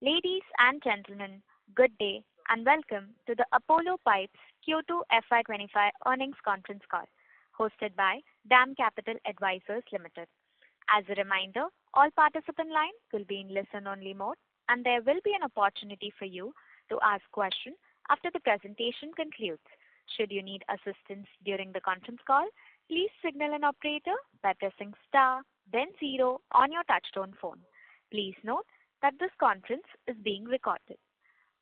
Ladies and gentlemen, good day and welcome to the Apollo Pipes Q2FY25 earnings conference call, hosted by DAM Capital Advisors Limited. As a reminder, all participant lines will be in listen-only mode, and there will be an opportunity for you to ask questions after the presentation concludes. Should you need assistance during the conference call, please signal an operator by pressing star, then 0 on your touchtone phone. Please note that this conference is being recorded.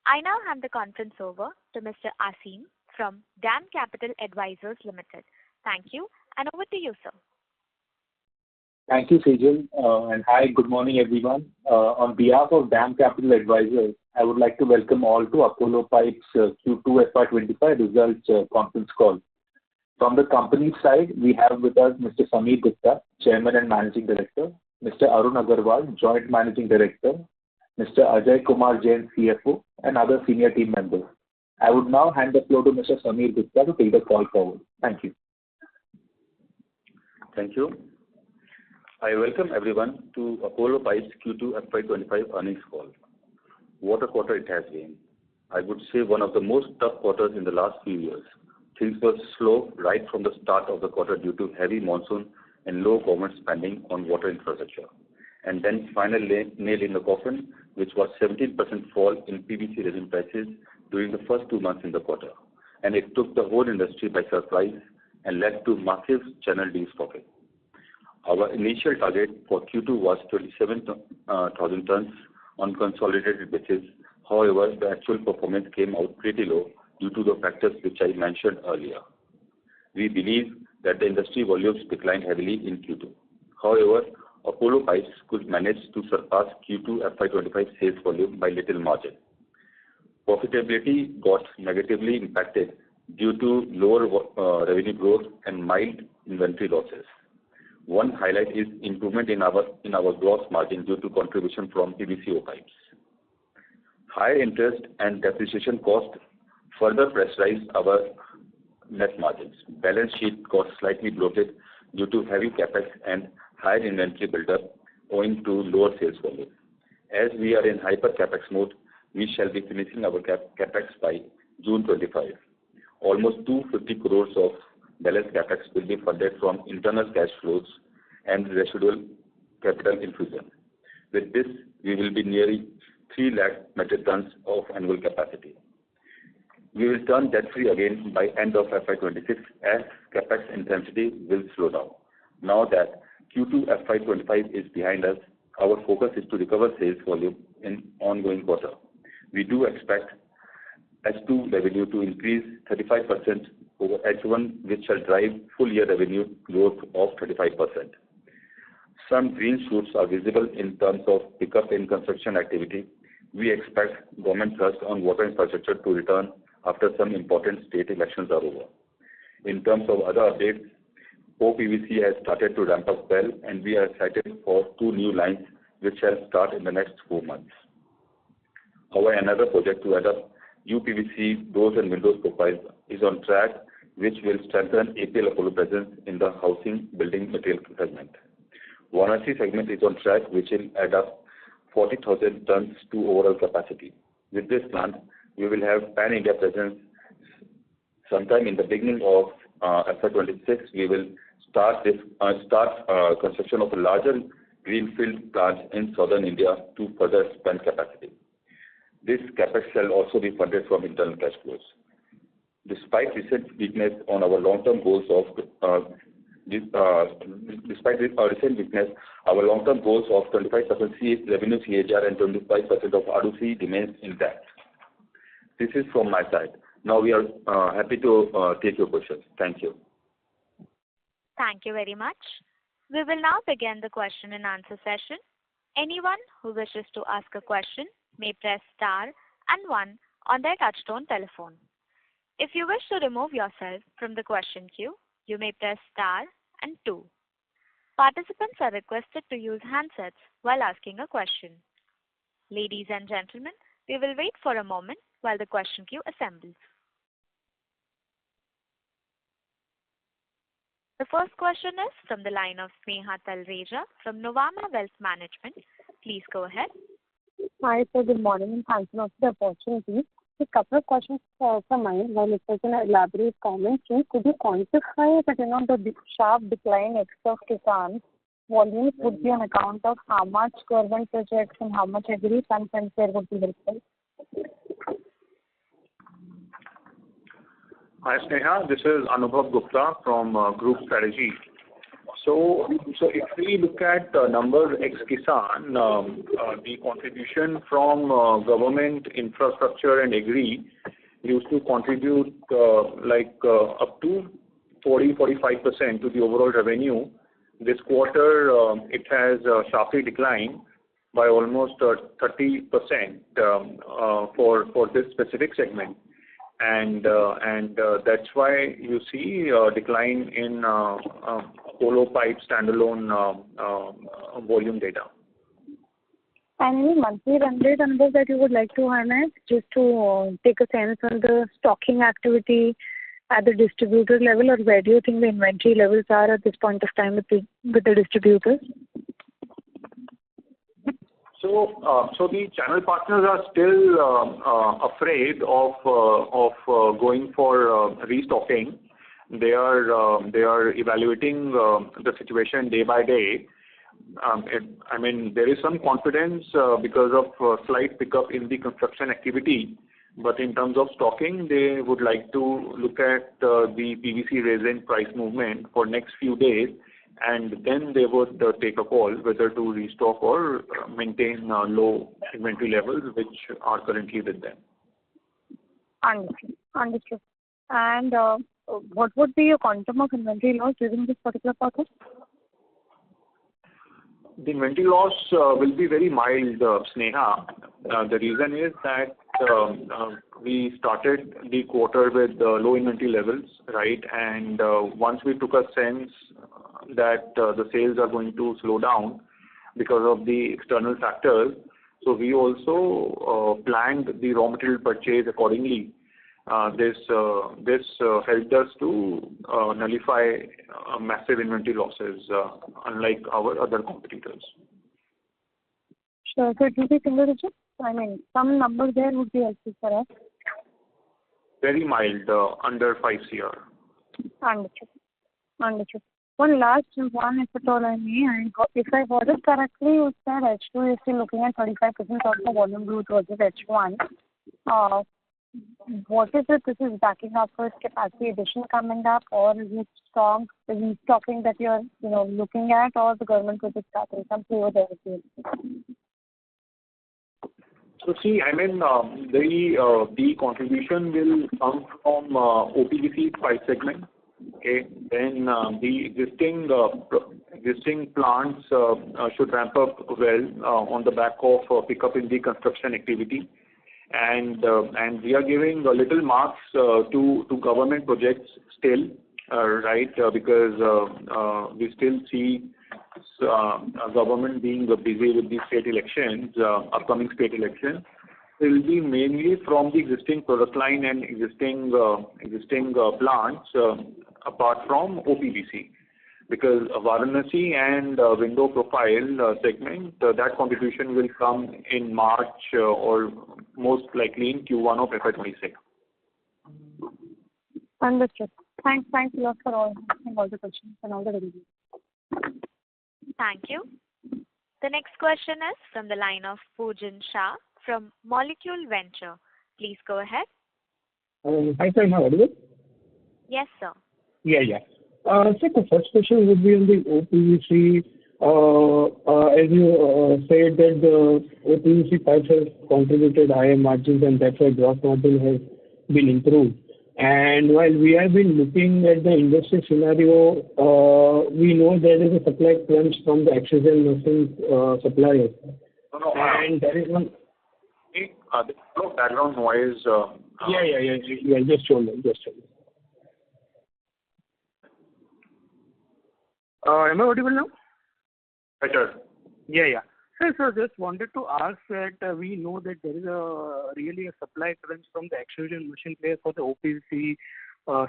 I now hand the conference over to Mr. Asim from DAM Capital Advisors Limited. Thank you, and over to you, sir. Thank you, Sejal, and hi, good morning, everyone. On behalf of DAM Capital Advisors, I would like to welcome all to Apollo Pipes Q2FY25 results conference call. From the company side, we have with us Mr. Sameer Gupta, Chairman and Managing Director, Mr. Arun Agarwal, Joint Managing Director, Mr. Ajay Kumar Jain, CFO, and other senior team members. I would now hand the floor to Mr. Sameer Gupta to take the call forward. Thank you. Thank you. I welcome everyone to Apollo Pipes Q2 FY25 earnings call. What a quarter it has been. I would say one of the most tough quarters in the last few years. Things were slow right from the start of the quarter due to heavy monsoon and low government spending on water infrastructure. And then final nail in the coffin, which was 17% fall in PVC resin prices during the first 2 months in the quarter. And it took the whole industry by surprise and led to massive channel destocking. Our initial target for Q2 was 27,000 tons on consolidated basis. However, the actual performance came out pretty low due to the factors which I mentioned earlier. We believe that the industry volumes declined heavily in Q2. However, Apollo Pipes could manage to surpass Q2 FY25 sales volume by little margin. Profitability got negatively impacted due to lower revenue growth and mild inventory losses. One highlight is improvement in our gross margin due to contribution from PVCO pipes. Higher interest and depreciation cost further pressurized our net margins. Balance sheet got slightly bloated due to heavy capex and higher inventory buildup owing to lower sales volume. As we are in hyper capex mode, we shall be finishing our capex by June 25. Almost 250 crores of balance capex will be funded from internal cash flows and residual capital infusion. With this, we will be nearly 3 lakh metric tons of annual capacity. We will turn debt-free again by end of FY26 as capex intensity will slow down. Now that Q2 FY25 is behind us, our focus is to recover sales volume in ongoing quarter. We do expect H2 revenue to increase 35% over H1, which shall drive full year revenue growth of 35%. Some green shoots are visible in terms of pickup in construction activity. We expect government thrust on water infrastructure to return after some important state elections are over. In terms of other updates, OPVC has started to ramp up well, and we are excited for 2 new lines which shall start in the next 4 months. Our another project to add up UPVC doors and windows profile is on track, which will strengthen APL Apollo presence in the housing building material segment. Varanasi segment is on track, which will add up 40,000 tons to overall capacity. With this plant, we will have pan-India presence. Sometime in the beginning of FY26, we will start construction of a larger greenfield plant in southern India to further expand capacity. This capex shall also be funded from internal cash flows. Despite recent weakness on our long-term goals of 25% revenue CAGR and 25% of ROC remains intact. This is from my side. Now we are happy to take your questions. Thank you. Thank you very much. We will now begin the question and answer session. Anyone who wishes to ask a question may press star and 1 on their touchtone telephone. If you wish to remove yourself from the question queue, you may press star and 2. Participants are requested to use handsets while asking a question. Ladies and gentlemen, we will wait for a moment while the question queue assembles. The first question is from the line of Sneha Talreja from Nuvama Wealth Management. Please go ahead. Hi, sir. Good morning, and thanks a lot for the opportunity. A couple of questions from mine. While it's such an elaborate commentary, could you quantify that, the sharp decline of Kisan volumes would be on account of how much government projects and how much agri funds and there would be helpful? Hi, Sneha. This is Anubhav Gupta from Group Strategy. So if we look at numbers ex-Kisan, the contribution from government, infrastructure and agri used to contribute up to 40-45% to the overall revenue. This quarter, it has sharply declined by almost 30% for this specific segment. And that's why you see a decline in Apollo Pipe standalone volume data. And any monthly run rate numbers that you would like to highlight, just to take a sense on the stocking activity at the distributor level, or where do you think the inventory levels are at this point of time with the distributors? So the channel partners are still afraid of going for restocking. They are evaluating the situation day by day. There is some confidence because of slight pickup in the construction activity, but in terms of stocking, they would like to look at the PVC resin price movement for next few days, and then they would take a call whether to restock or maintain low inventory levels, which are currently with them. Understood. And what would be your quantum of inventory loss during this particular quarter? The inventory loss will be very mild, Sneha. The reason is that we started the quarter with low inventory levels, right? And once we took a sense that the sales are going to slow down because of the external factors, so we also planned the raw material purchase accordingly. This helped us to nullify massive inventory losses, unlike our other competitors. Sure. So it will be single digit? Some numbers there would be helpful for us. Very mild, under 5 CR. Understood. One last one, if at all I may. If I heard it correctly, you said H2 is still looking at 35% of the volume growth versus H1. What is it? This is backing up for capacity addition coming up, or is it strong restocking that you're looking at, or the government project starting? Some flavor there would be. So see, the contribution will come from OPVC pipe segment. Okay, then the existing plants should ramp up well on the back of pickup in the construction activity, and we are giving a little marks to government projects still, right? Because we still see government being busy with the state elections, upcoming state elections. It will be mainly from the existing product line and existing plants, apart from OPVC, because Varanasi and window profile segment, that contribution will come in March or most likely in Q1 of FY26. Understood. Thanks a lot for all the questions and all the reviews. Thank you. The next question is from the line of Pujan Shah from Molecule Venture. Please go ahead. Hi, sir. Am I audible? Yes, sir. Yeah. So the first question would be on the OPVC. As you said that the OPVC pipes have contributed higher margins, and that's why gross margin has been improved. And while we have been looking at the industry scenario, we know there is a supply crunch from the oxygen machine suppliers. And there is one. There's no background noise. Yeah. Just hold on. Am I audible now? Better. Yeah. So just wanted to ask that we know that there is really a supply crunch from the extrusion machine player for the OPVC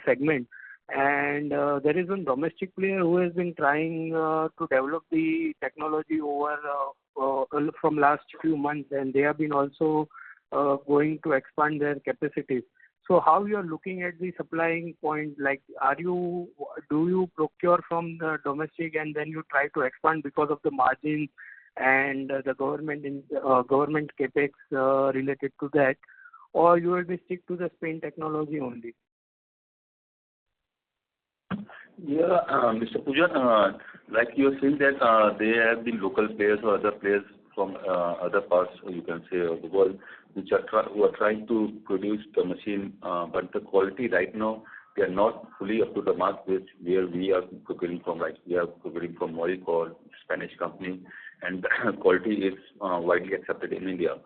segment, and there is one domestic player who has been trying to develop the technology over from last few months, and they have been also going to expand their capacities. So how you are looking at the supplying point? Like, do you procure from the domestic and then you try to expand because of the margin and the government capex related to that, or you will be stick to the Spain technology only? Yeah, Mr. Pujan, like you are saying that there have been local players or other players from other parts, you can say, of the world, which who are trying to produce the machine, but the quality right now, they are not fully up to the mark where we are procuring from. Like we are procuring from Morocco, Spanish company, and the quality is widely accepted in India.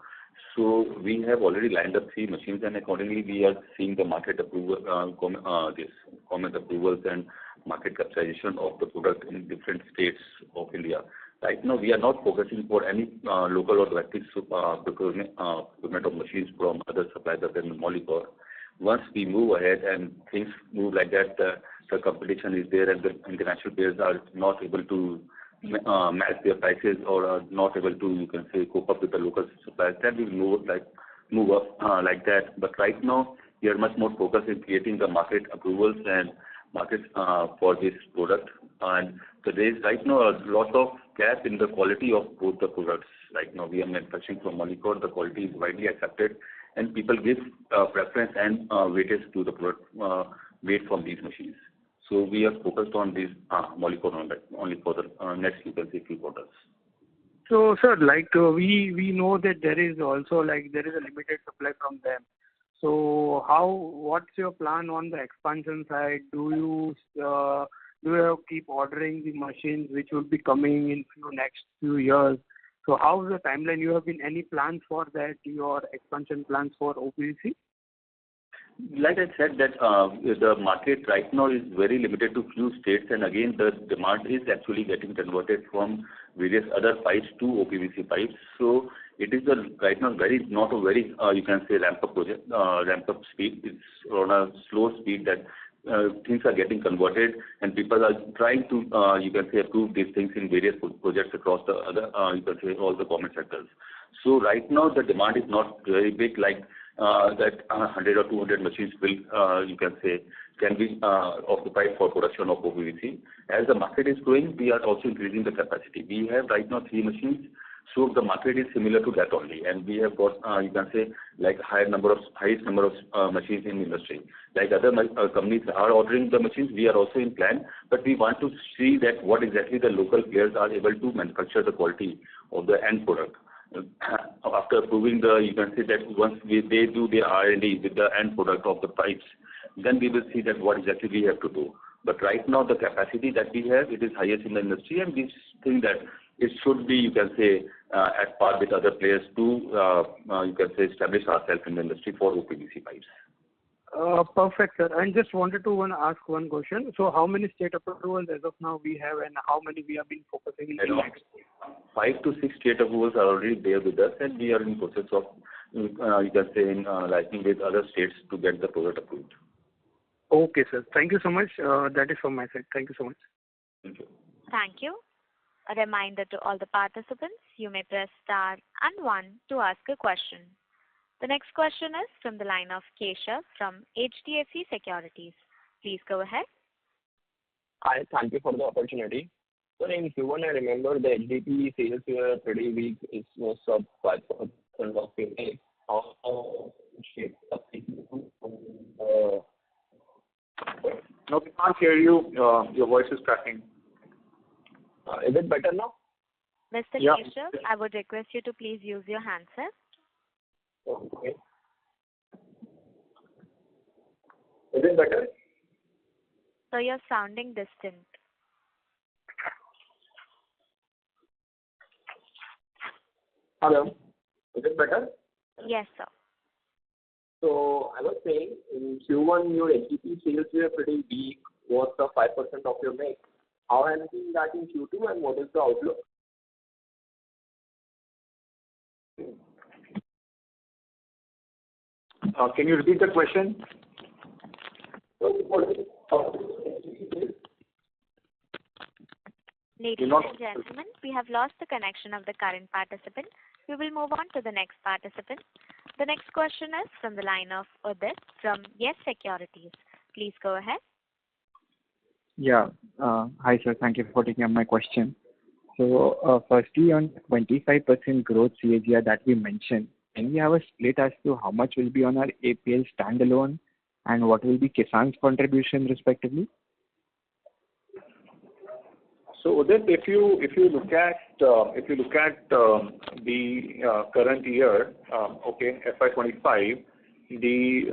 So we have already lined up 3 machines, and accordingly we are seeing the market approval, government approvals and market capitalization of the product in different states of India. Right now we are not focusing for any local or domestic procurement of machines from other suppliers other than Molycor. Once we move ahead and things move like that, the competition is there and the international players are not able to match their prices or are not able to, you can say, cope up with the local suppliers, then we move up like that. But right now, we are much more focused in creating the market approvals and markets for this product. And so there is right now a lot of gap in the quality of both the products. Right now, we are manufacturing from Molycor. The quality is widely accepted, and people give preference and weightage to the product made from these machines. So we are focused on this Molycor only for the next, you can say, few quarters. So, sir, like we know that there is also a limited supply from them. So what's your plan on the expansion side? Do you keep ordering the machines which will be coming in next few years? So how is the timeline? You have been any plans for that? Your expansion plans for OPVC? Like I said, that the market right now is very limited to few states, and again the demand is actually getting converted from various other pipes to OPVC pipes. So it is right now not a very you can say ramp up speed. It's on a slow speed that things are getting converted, and people are trying to you can say approve these things in various projects across the other you can say all the government sectors. So right now the demand is not very big like that 100 or 200 machines will, you can say, can be occupied for production of OPVC. As the market is growing, we are also increasing the capacity. We have right now 3 machines, so the market is similar to that only. And we have got, you can say, like highest number of machines in the industry. Like other companies are ordering the machines, we are also in plan, but we want to see that what exactly the local players are able to manufacture the quality of the end product. After approving you can say that once they do the R&D with the end product of the pipes, then we will see that what exactly we have to do. But right now the capacity that we have, it is highest in the industry, and we think that it should be, you can say, at par with other players to, you can say, establish ourselves in the industry for OPVC pipes. Perfect, sir. I just wanted to ask one question. So how many state approvals as of now we have, and how many we have been focusing in next? 5 to 6 state approvals are already there with us, and we are in process of, you can say, in liking with other states to get the product approved. Okay, sir. Thank you so much. That is from my side. Thank you so much. Thank you. Thank you. A reminder to all the participants, you may press star and 1 to ask a question. The next question is from the line of Keshav from HDFC Securities. Please go ahead. Hi, thank you for the opportunity. So in Q1, I remember the HDPE sales were pretty weak. It was sub 5% of your mix. How shape up? No, we can't hear you. Your voice is cracking. Is it better now? Mr. Yeah. Keshav, I would request you to please use your handset. Okay. Is it better? So you're sounding distant. Hello. Is it better? Yes, sir. So I was saying in Q1 your HDPE sales were pretty weak, was the 5% of your mix. How have you seen that in Q2 and what is the outlook? Can you repeat the question? Ladies and gentlemen, we have lost the connection of the current participant. We will move on to the next participant. The next question is from the line of Udit from Yes Securities. Please go ahead. Yeah. Hi, sir. Thank you for taking up my question. So, firstly, on 25% growth CAGR that we mentioned, can we have a split as to how much will be on our APL standalone and what will be Kisan's contribution respectively? So Udit, if you look at the current year, FY25, the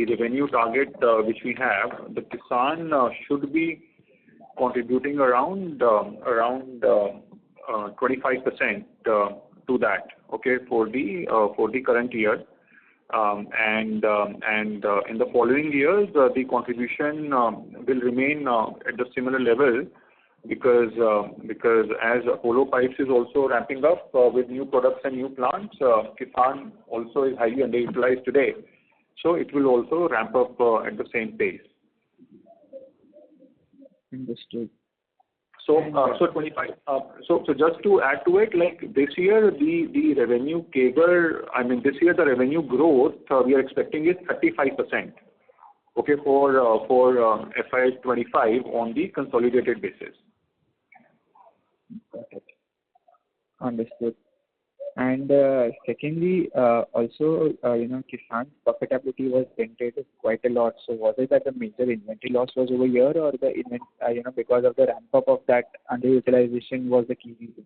revenue target which we have, the Kisan should be contributing around 25% to that, for the current year. And in the following years, the contribution will remain at the similar level because as Apollo Pipes is also ramping up with new products and new plants, Kisan also is highly underutilized today. So it will also ramp up at the same pace. Understood. So 25. So just to add to it, like this year the revenue CAGR, this year the revenue growth we are expecting is 35%. For FY25 on the consolidated basis. Got it. Understood. And secondly, also, Kisan's profitability was dented quite a lot. So was it that the major inventory loss was over here, or the because of the ramp up of that underutilization was the key reason?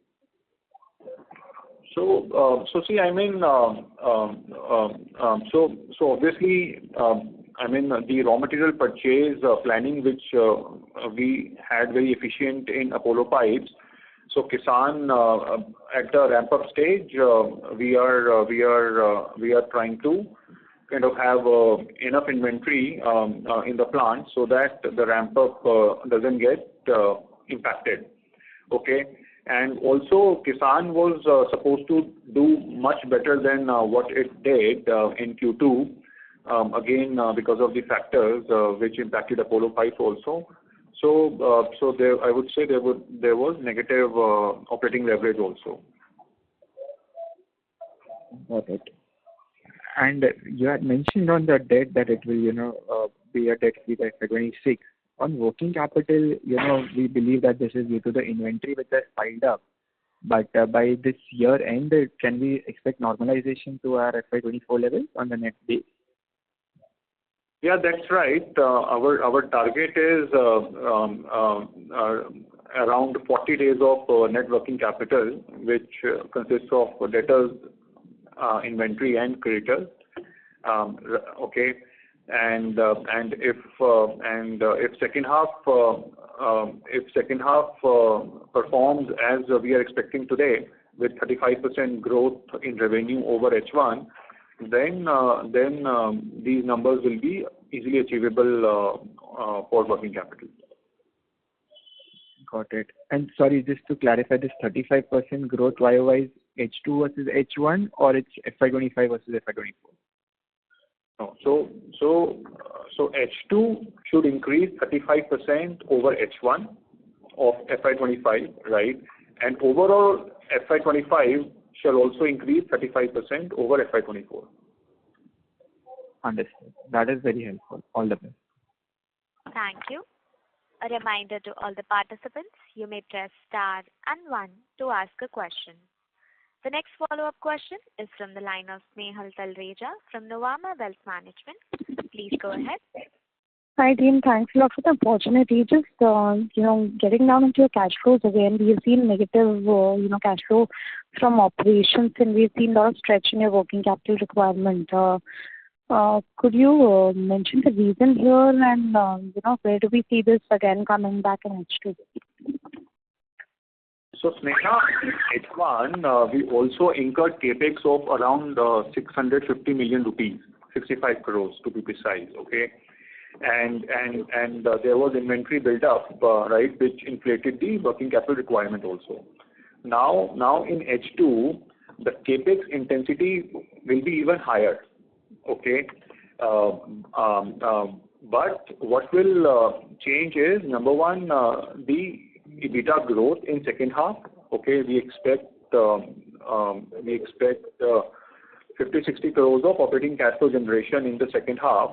So see, so obviously, the raw material purchase planning which we had very efficient in Apollo Pipes. So Kisan at the ramp up stage, we are trying to kind of have enough inventory in the plant so that the ramp up doesn't get impacted. And also Kisan was supposed to do much better than what it did in Q2. Again, because of the factors which impacted Apollo Pipes also. So there, I would say there was negative operating leverage also. Got it. And you had mentioned on the debt that it will, be a debt free by 26. On working capital, we believe that this is due to the inventory which has piled up. But by this year end, can we expect normalization to our FY24 levels on the net base? Yeah, that's right. Our target is around 40 days of net working capital, which consists of debtors, inventory, and creditors. And if second half performs as we are expecting today, with 35% growth in revenue over H1. Then these numbers will be easily achievable for working capital. Got it. And sorry, just to clarify, this 35% growth YOY is H2 versus H1, or it's FY25 versus FY24? No. So H2 should increase 35% over H1 of FY25, right? And overall FY25 shall also increase 35% over FY24. Understood. That is very helpful. All the best. Thank you. A reminder to all the participants, you may press star and 1 to ask a question. The next follow-up question is from the line of Snehal Talreja from Nuvama Wealth Management. Please go ahead. Hi team, thanks a lot for the opportunity. Just getting down into your cash flows again, we've seen negative cash flow from operations, and we've seen a lot of stretch in your working capital requirement. Could you mention the reason here, and where do we see this again coming back in H2? So Sneha, in H1 we also incurred capex of around 650 million rupees, 65 crores to be precise. And there was inventory built up, right, which inflated the working capital requirement also. Now in H2, the capex intensity will be even higher. But what will change is, number one, the EBITDA growth in second half. Okay, we expect 50-60 crores of operating cash flow generation in the second half.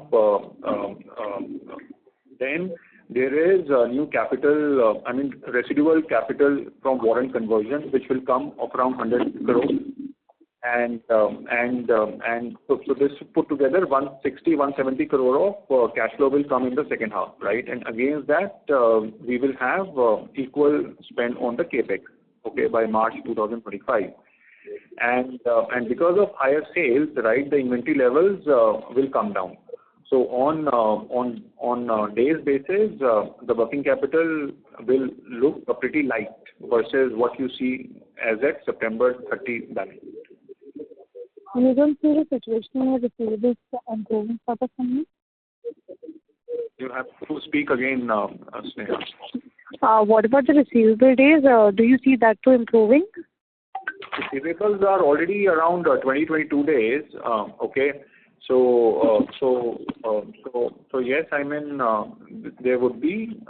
Then there is new capital, residual capital from warrant conversion, which will come of around 100 crores. So this put together 160-170 crore of cash flow will come in the second half, right? And against that, we will have equal spend on the capex, okay, by March 2025. And because of higher sales, right, the inventory levels will come down. So on days basis, the working capital will look pretty light versus what you see as at September 30 balance. You don't see the situation where receivables are improving for the company? You have to speak again, Sneha. What about the receivable days? Do you see that too improving? Receivables are already around 22 days. Okay. So yes, there would be,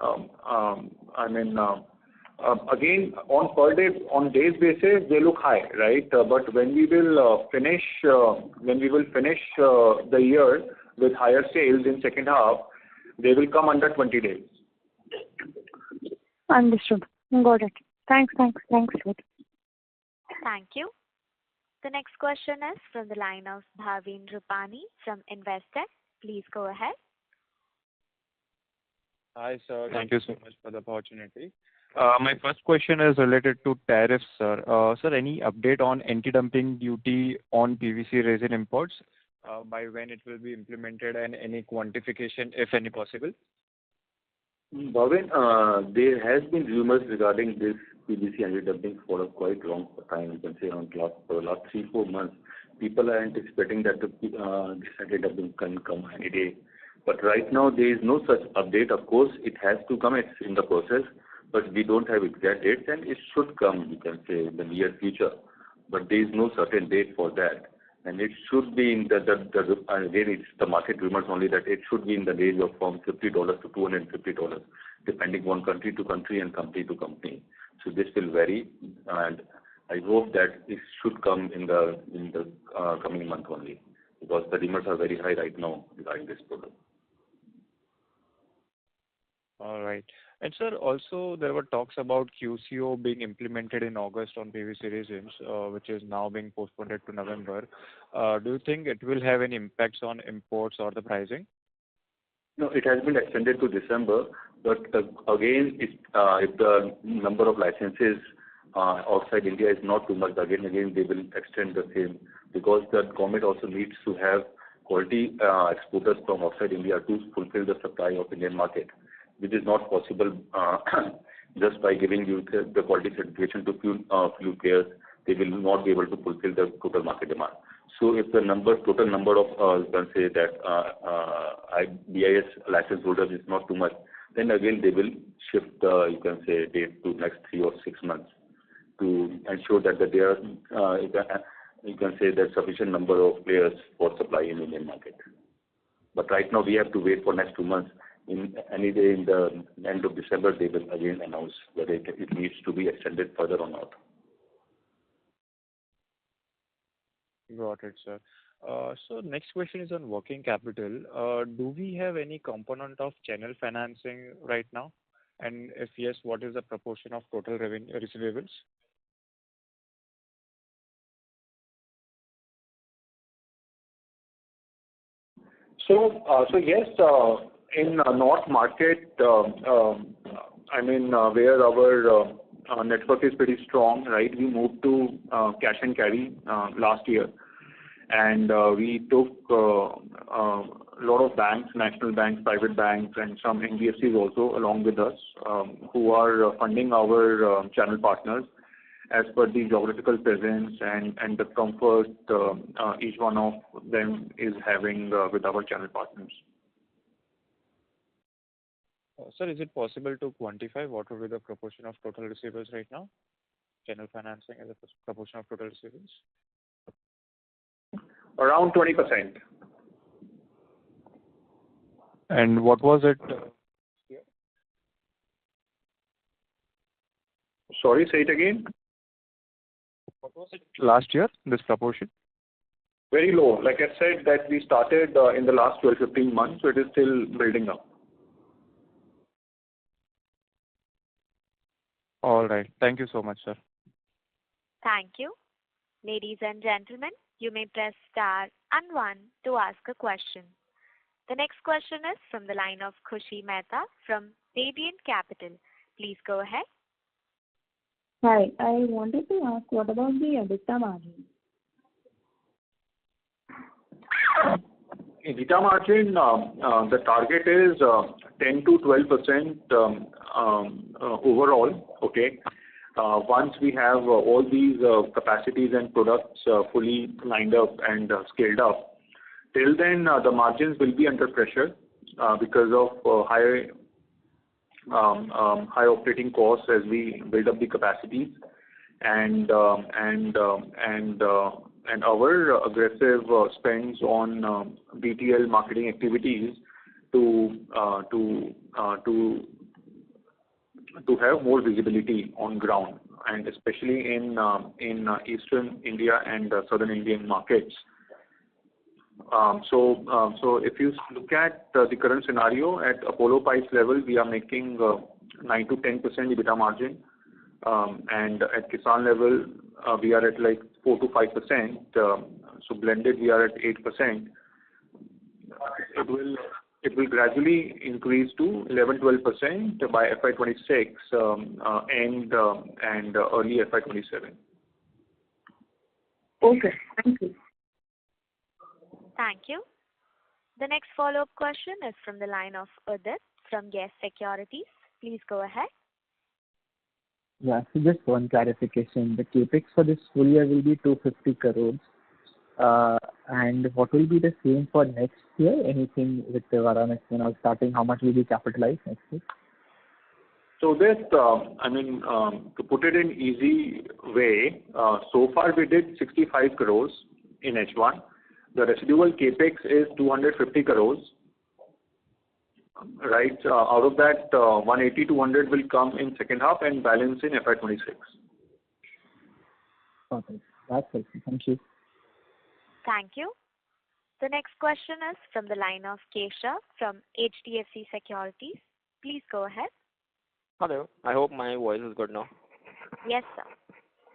again, on days basis, they look high, right? But when we will finish the year with higher sales in second half, they will come under 20 days. Understood. Got it. Thanks. Thank you. The next question is from the line of Bhavin Rupani from Investec. Please go ahead. Hi, sir. Thank you so much for the opportunity. My first question is related to tariffs, sir. Sir, any update on anti-dumping duty on PVC resin imports? By when it will be implemented and any quantification, if any possible? Bhavin, there has been rumors regarding this PVC anti-dumping for a quite long time. You can say for the last 3-4 months. People are anticipating that this anti-dumping can come any day. But right now, there is no such update. Of course, it has to come. It's in the process. But we don't have exact dates, and it should come, you can say, in the near future. But there is no certain date for that. And it should be in again, it's the market rumors only that it should be in the range of from $50 to $250, depending on country to country and company to company. So this will vary, and I hope that it should come in the coming month only, because the rumors are very high right now regarding this product. All right. And sir, also there were talks about QCO being implemented in August on PVC resins, which is now being postponed to November. Do you think it will have any impacts on imports or the pricing? No, it has been extended to December, but again, if the number of licenses outside India is not too much, again they will extend the same, because the government also needs to have quality exporters from outside India to fulfill the supply of Indian market, which is not possible just by giving you the quality certification to few players. They will not be able to fulfill the total market demand. So if the total number of, you can say that BIS license holders is not too much, then again they will shift the, you can say, date to next 3 or 6 months to ensure that there are, you can say, that sufficient number of players for supply in Indian market. But right now we have to wait for next 2 months. In any day in the end of December, they will again announce whether it needs to be extended further or not. Got it, sir. So next question is on working capital. Do we have any component of channel financing right now? And if yes, what is the proportion of total revenue receivables? So yes, in North market, where our network is pretty strong, right? We moved to cash and carry last year, and we took a lot of banks, national banks, private banks, and some NBFCs also along with us, who are funding our channel partners as per the geographical presence and the comfort each one of them is having with our channel partners. Sir, is it possible to quantify what will be the proportion of total receivables right now? Channel financing as a proportion of total receivables? Around 20%. And what was it? Sorry, say it again. What was it last year, this proportion? Very low. Like I said, that we started in the last 12-15 months, so it is still building up. All right. Thank you so much, sir. Thank you. Ladies and gentlemen, you may press star and one to ask a question. The next question is from the line of Khushi Mehta from Radiant Capital. Please go ahead. Hi. I wanted to ask, what about the EBITDA margin? EBITDA margin, the target is 10 to 12% overall. Okay. Once we have all these capacities and products fully lined up and scaled up, till then the margins will be under pressure because of high operating costs as we build up the capacities and our aggressive spends on BTL marketing activities to have more visibility on ground, and especially in Eastern India and Southern Indian markets. So if you look at the current scenario at Apollo Pipes level, we are making 9 to 10% EBITDA margin, and at Kisan level we are at like 4 to 5%. So blended we are at 8%. It will gradually increase to 11-12% by FY26 and early FY27. Okay. Thank you. Thank you. The next follow-up question is from the line of Udit from Yes Securities. Please go ahead. Yeah, so just one clarification. The capex for this full year will be 250 crores. And what will be the same for next year? Anything with the Varanasi now starting, how much will be capitalized next year? So this, to put it in easy way, so far we did 65 crores in H1. The residual capex is 250 crores. Right. Out of that, 180 to 100 will come in second half and balance in FY26. Okay. That's it. Thank you. Thank you. The next question is from the line of Keshav from HDFC Securities. Please go ahead. Hello. I hope my voice is good now. Yes, sir.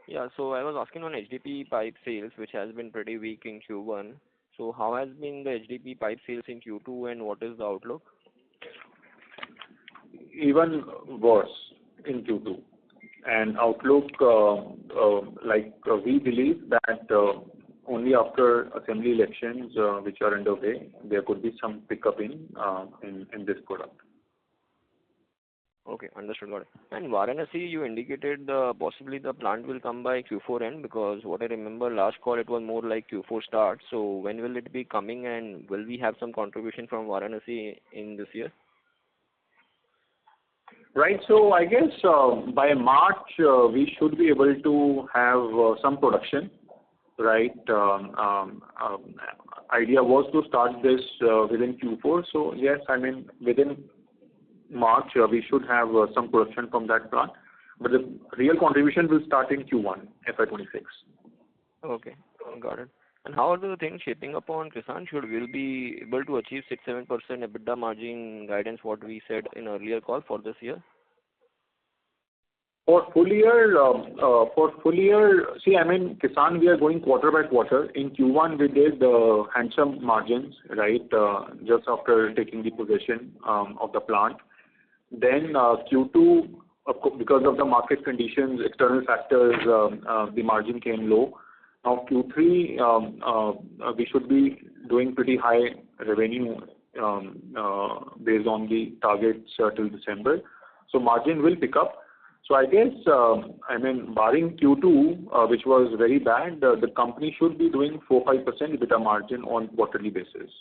Yeah, so I was asking on HDP pipe sales, which has been pretty weak in Q1. So how has been the HDP pipe sales in Q2 and what is the outlook? Even worse in Q2. And outlook, we believe that only after assembly elections, which are underway, there could be some pickup in this product. Okay, understood. Got it. And Varanasi, you indicated possibly the plant will come by Q4 end, because what I remember last call it was more like Q4 start. So when will it be coming, and will we have some contribution from Varanasi in this year? Right. So I guess by March we should be able to have some production. Right. Idea was to start this within Q4. So yes, within March we should have some production from that plant. But the real contribution will start in Q1 FY26. Okay, got it. And how are the things shaping up on Kisan? Should we be able to achieve 6-7% EBITDA margin guidance, what we said in earlier call for this year? For full year, see, Kisan, we are going quarter by quarter. In Q1, we did handsome margins, right, just after taking the possession of the plant. Then Q2, because of the market conditions, external factors, the margin came low. Now Q3, we should be doing pretty high revenue based on the targets till December. So margin will pick up. So I guess, barring Q2, which was very bad, the company should be doing 4-5% EBITDA margin on quarterly basis.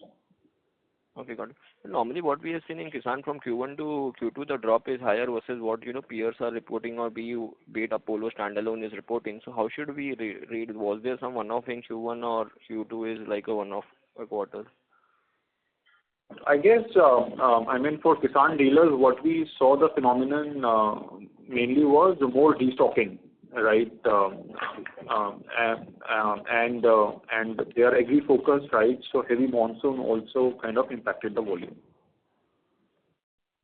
Okay, got it. Normally, what we have seen in Kisan from Q1 to Q2, the drop is higher versus what peers are reporting, or be it Apollo standalone is reporting. So how should we read? Was there some one-off in Q1, or Q2 is like a one-off a quarter? I guess, for Kisan dealers, what we saw the phenomenon mainly was more destocking, right? And they are agri-focused, right? So heavy monsoon also kind of impacted the volume.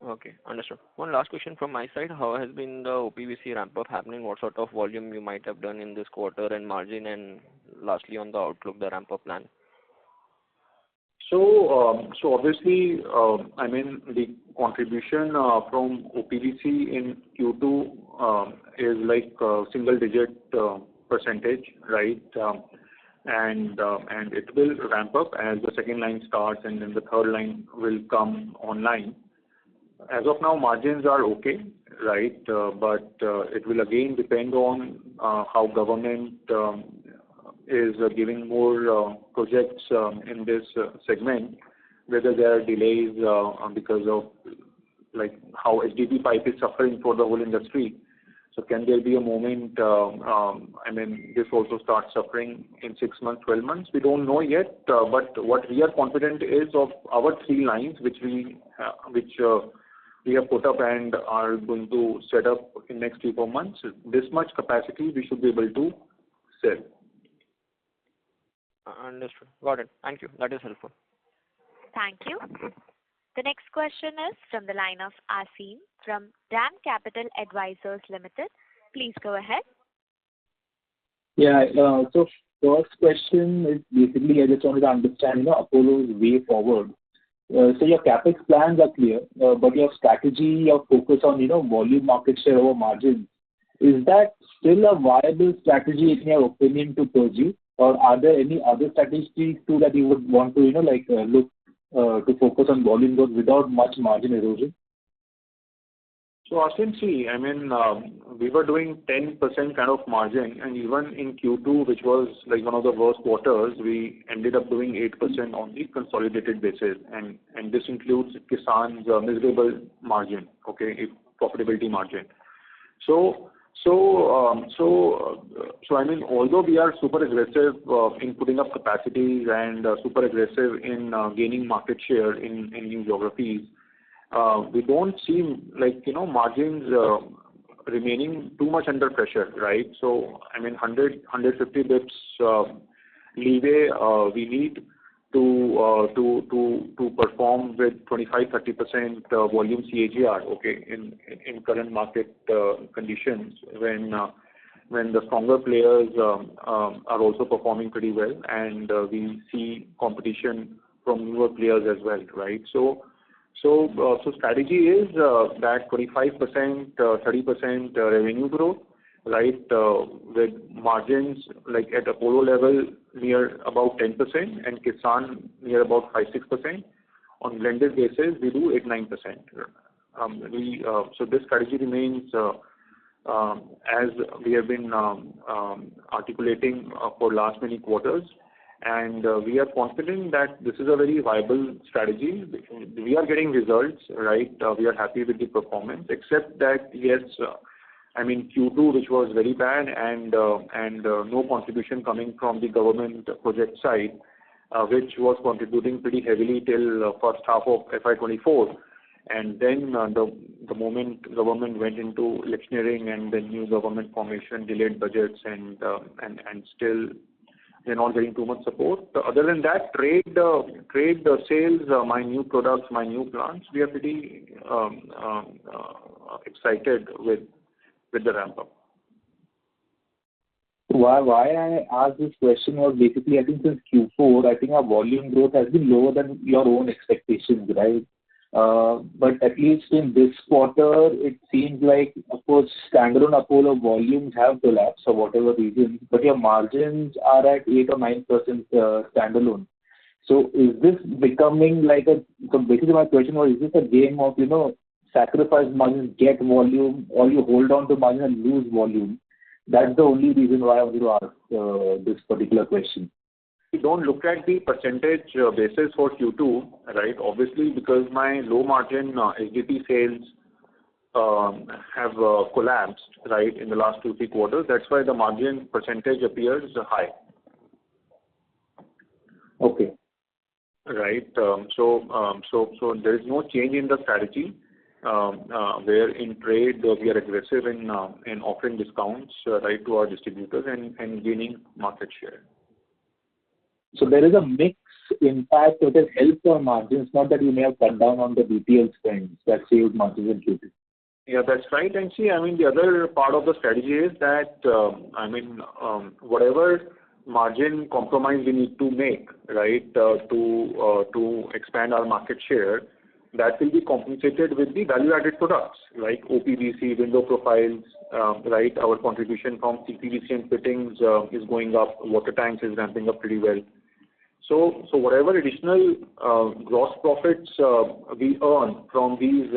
Okay, understood. One last question from my side. How has been the OPVC ramp-up happening? What sort of volume you might have done in this quarter and margin? And lastly, on the outlook, the ramp-up plan. So obviously, the contribution from OPVC in Q2 is like single-digit percentage, right? And it will ramp up as the second line starts, and then the third line will come online. As of now, margins are okay, right? But it will again depend on how government is giving more projects in this segment, whether there are delays because of like how HDP pipe is suffering for the whole industry. So can there be a moment, this also starts suffering in 6 months, 12 months? We don't know yet, but what we are confident is of our 3 lines, which we have put up and are going to set up in next 3-4 months. This much capacity we should be able to sell. Understood. Got it. Thank you. That is helpful. Thank you. The next question is from the line of Asim from DAM Capital Advisors Limited. Please go ahead. Yeah. So first question is basically I just wanted to understand, Apollo's way forward. So your capex plans are clear, but your strategy, your focus on, volume market share over margins, is that still a viable strategy in your opinion to pursue? Or are there any other strategies too that you would want to, look to focus on volume growth without much margin erosion? So Asim, see, we were doing 10% kind of margin, and even in Q2, which was like one of the worst quarters, we ended up doing 8% on the consolidated basis, and this includes Kisan's miserable margin, profitability margin. Although we are super aggressive in putting up capacities and super aggressive in gaining market share in new geographies, we don't see margins remaining too much under pressure, right? So 150 bips leeway we need to perform with 25-30% volume CAGR, in current market conditions when the stronger players are also performing pretty well, and we see competition from newer players as well, right? So strategy is that 25%, 30% revenue growth, right, with margins like at Apollo level near about 10% and Kisan near about 5-6%. On blended basis, we do 8-9%. So this strategy remains as we have been articulating for last many quarters, and we are confident that this is a very viable strategy. We are getting results, right? We are happy with the performance, except that yes, Q2, which was very bad, and no contribution coming from the government project side, which was contributing pretty heavily till first half of FY24. And then the moment government went into electioneering and the new government formation, delayed budgets, and still they're not getting too much support. Other than that, trade sales, my new products, my new plants, we are pretty excited with the ramp up. Why I asked this question was basically, I think since Q4, I think our volume growth has been lower than your own expectations, right? But at least in this quarter, it seems like, of course, standalone Apollo volumes have collapsed for whatever reason, but your margins are at 8 or 9% standalone. So is this becoming so basically my question was, is this a game of, sacrifice margins, get volume, or you hold on to margin and lose volume? That's the only reason why I wanted to ask this particular question. We don't look at the percentage basis for Q2, right? Obviously, because my low margin HDP sales have collapsed, right, in the last 2-3 quarters. That's why the margin percentage appears high. Okay. right? So there is no change in the strategy, where in trade we are aggressive in offering discounts, right, to our distributors and gaining market share. So there is a mix impact that has helped our margins, not that you may have cut down on the BTL spends that saved margins in Q2. Yeah, that's right. And see, I mean, the other part of the strategy is that, whatever margin compromise we need to make, right, to expand our market share, that will be compensated with the value-added products like OPVC, window profiles, right? Our contribution from CPVC and fittings is going up. Water tanks is ramping up pretty well. So whatever additional gross profits we earn from these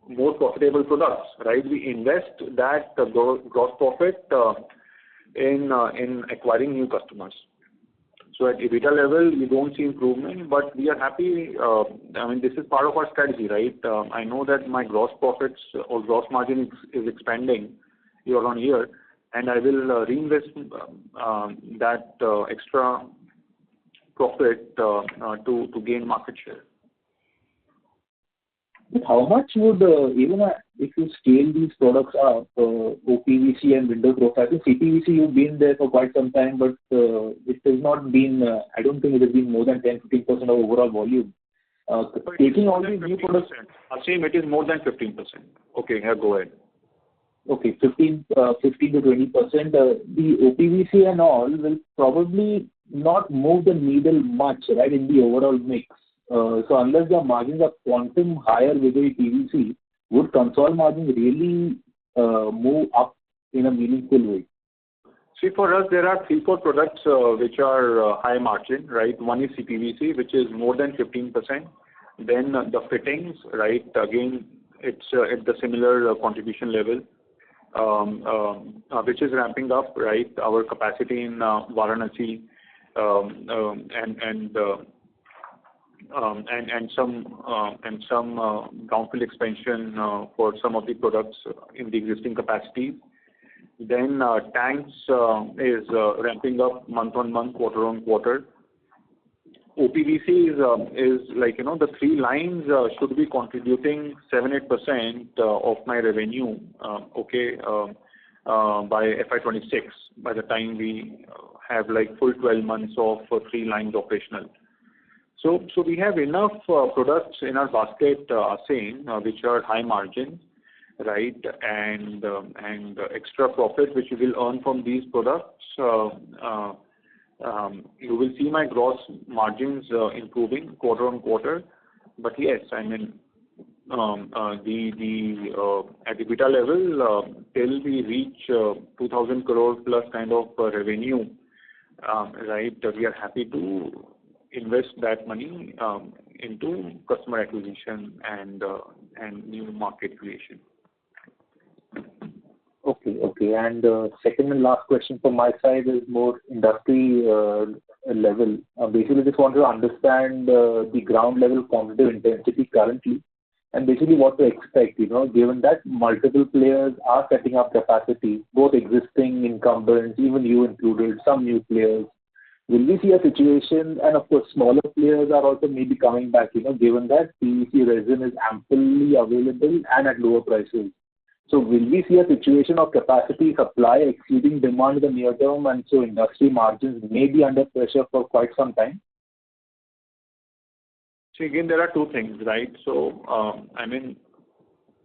more profitable products, right? We invest that gross profit in acquiring new customers. So at EBITDA level, we don't see improvement, but we are happy. This is part of our strategy, right? I know that my gross profits or gross margin is expanding year on year, and I will reinvest that extra profit to gain market share. How much would, even if you scale these products up, OPVC and window profile, CPVC, you've been there for quite some time, but it has not been, I don't think it has been more than 10-15% of overall volume. Taking all these new products. Asim, it is more than 15%. Okay, yeah, go ahead. Okay, 15 to 20%. The OPVC and all will probably not move the needle much, right, in the overall mix. So unless the margins are quantum higher with the PVC, would consolidated margins really move up in a meaningful way? See, for us, there are 3-4 products which are high margin, right? One is CPVC, which is more than 15%. Then the fittings, right? Again, it's at the similar contribution level, which is ramping up, right? Our capacity in Varanasi and some brownfield expansion for some of the products in the existing capacity. Then tanks is ramping up month on month, quarter on quarter. OPVC is like, the 3 lines should be contributing 7-8% of my revenue, by FY26, by the time we have like full 12 months of 3 lines operational. So we have enough products in our basket, which are high margin, right? And extra profit which we will earn from these products. You will see my gross margins improving quarter on quarter. But yes, at the EBITDA level, till we reach 2,000 crore plus kind of revenue, right? We are happy to invest that money into customer acquisition and new market creation. Okay. And second and last question from my side is more industry level. Basically, just want to understand the ground level competitive intensity currently, and basically what to expect, given that multiple players are setting up capacity, both existing incumbents, even you included, some new players. Will we see a situation, and of course smaller players are also maybe coming back, given that PVC resin is amply available and at lower prices. So will we see a situation of capacity supply exceeding demand in the near term, and so industry margins may be under pressure for quite some time? So again, there are 2 things, right? So,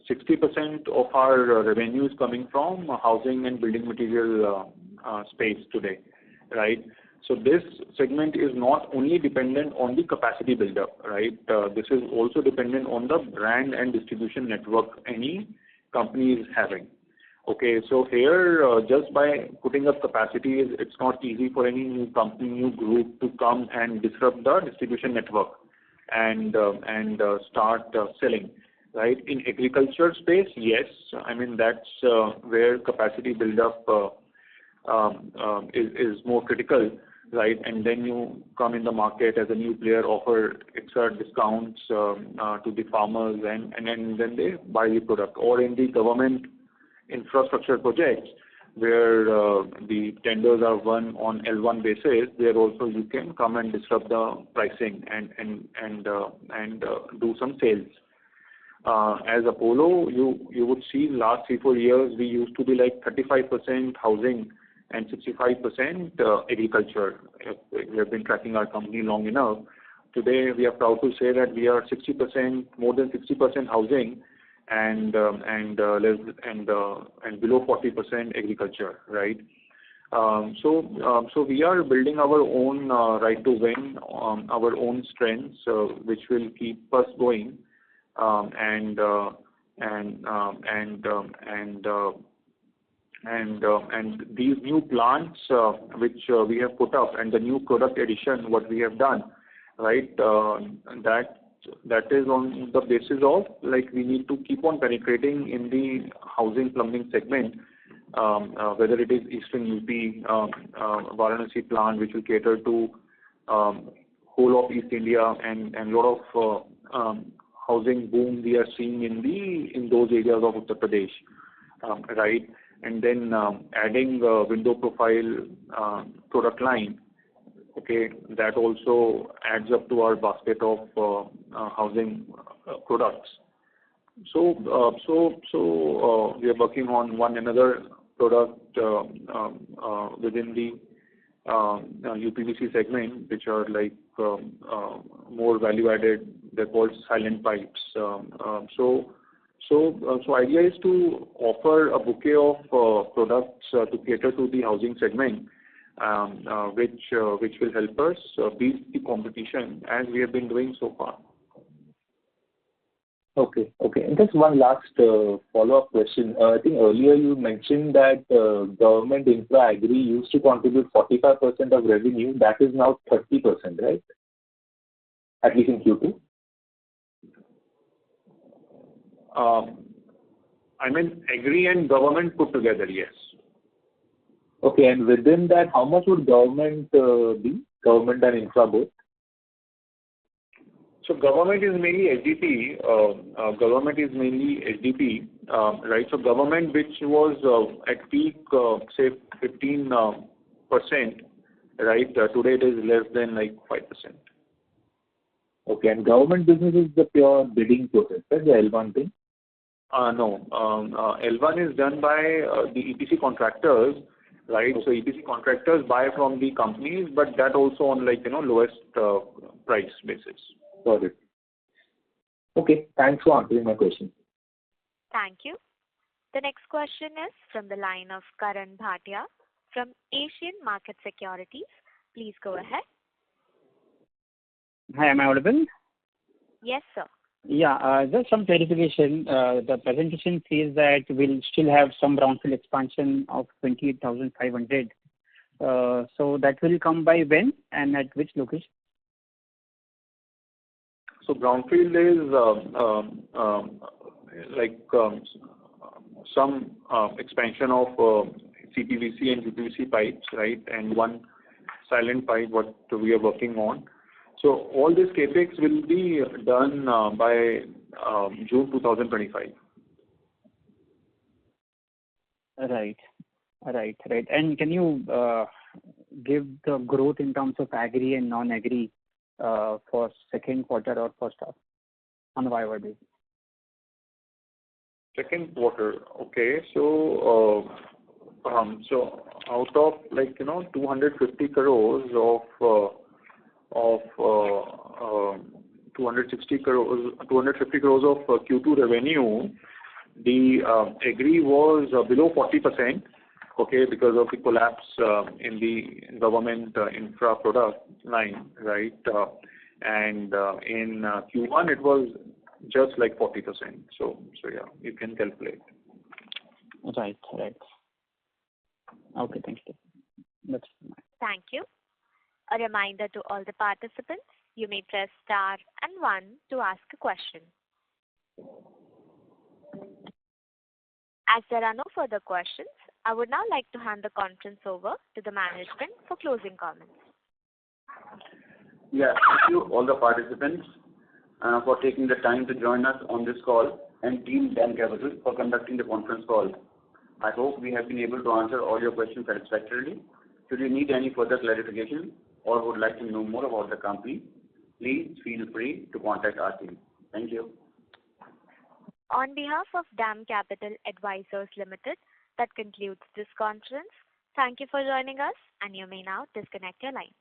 60% of our revenue is coming from housing and building material space today, right? So this segment is not only dependent on the capacity buildup, right? This is also dependent on the brand and distribution network any company is having. Okay, so here, just by putting up capacity, it's not easy for any new company, new group to come and disrupt the distribution network and start selling, right? In agriculture space, yes, that's where capacity buildup is more critical, right? And then you come in the market as a new player, offer extra discounts to the farmers, and then they buy the product. Or in the government infrastructure projects, where the tenders are won on L1 basis, there also you can come and disrupt the pricing and do some sales. As Apollo, you would see last 3-4 years we used to be like 35% housing and 65% agriculture. We have been tracking our company long enough. Today we are proud to say that we are 60%, more than 60% housing, and below 40% agriculture, right? So we are building our own right to win, our own strengths, which will keep us going, and these new plants which we have put up, and the new product addition what we have done, right? That is on the basis of, like, we need to keep on penetrating in the housing plumbing segment, whether it is Eastern UP, Varanasi plant, which will cater to whole of East India, and lot of housing boom we are seeing in those areas of Uttar Pradesh, right? And then adding window profile product line. Okay, that also adds up to our basket of housing products. So we are working on one another product within the UPVC segment, which are like more value added. They're called silent pipes. So idea is to offer a bouquet of products to cater to the housing segment, which will help us beat the competition as we have been doing so far. Okay. And just one last follow-up question. I think earlier you mentioned that government infra agri used to contribute 45% of revenue. That is now 30%, right? At least in Q2. I mean, agri and government put together, yes. Okay, and within that, how much would government be? Government and infra both? So government is mainly SDP. Right? So government, which was at peak, say 15%, right? Today it is less than like 5%. Okay, and government business is the pure bidding process, right? The L1 thing? No. L1 is done by the EPC contractors, right? So EPC contractors buy from the companies, but that also on, like, lowest price basis. Got it. Okay, thanks for answering my question. Thank you. The next question is from the line of Karan Bhatia from Asian Market Securities. Please go ahead. Hi, am I audible? Yes, sir. Yeah, just some clarification. The presentation says that we'll still have some brownfield expansion of 28,500. So that will come by when and at which location? So brownfield is some expansion of CPVC and UPVC pipes, right? And one silent pipe what we are working on. So all this capex will be done by June 2025. Right. And can you give the growth in terms of agri and non-agri for second quarter or first half on a YoY basis? Second quarter. Okay. So out of 250 crores of 250 crores of Q2 revenue, the agri was below 40%, okay, because of the collapse in the government infra product line, right? And in Q1 it was just like 40%. So yeah, you can calculate. Right. Okay, thank you. That's fine. Thank you. A reminder to all the participants, you may press star and 1 to ask a question. As there are no further questions, I would now like to hand the conference over to the management for closing comments. Yeah, thank you all the participants for taking the time to join us on this call, and Team DAM Capital for conducting the conference call. I hope we have been able to answer all your questions satisfactorily. Should you need any further clarification or would like to know more about the company, please feel free to contact our team. Thank you. On behalf of DAM Capital Advisors Limited, that concludes this conference. Thank you for joining us, and you may now disconnect your lines.